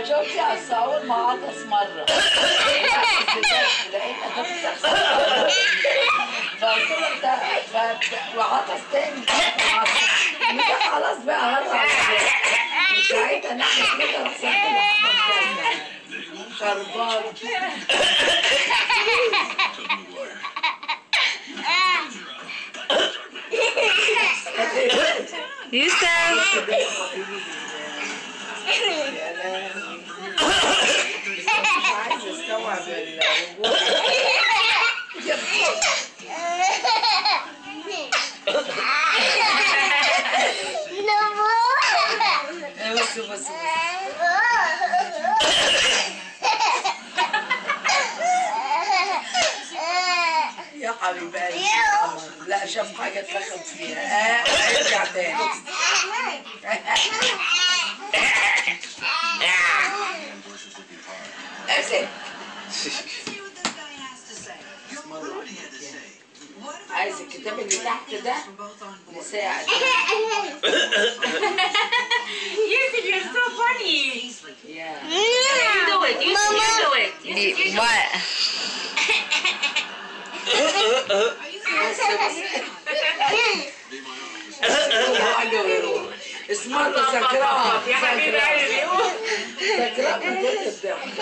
شوفي اول ما عطس مره وعطس تاني خلاص بقى هرب ساعتها نحن كده رحنا شربات يوسف مش عايز استوعب الوجود بس يا حبيبي لا شاف حاجه اتلخبط فيها ارجع تاني عايز الكتاب اللي تحت ده نساعد. Yusuf, you're so funny. Yeah. You do it. Yusuf, you do it. Yusuf, what? اسمها سكران يا حبيبي سكران من كل الضحك.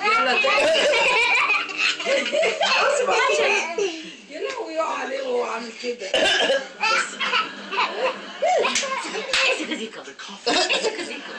يلا يا لهوي يقع عليه وهو عامل كده. Esse é Zico. Esse é Zico.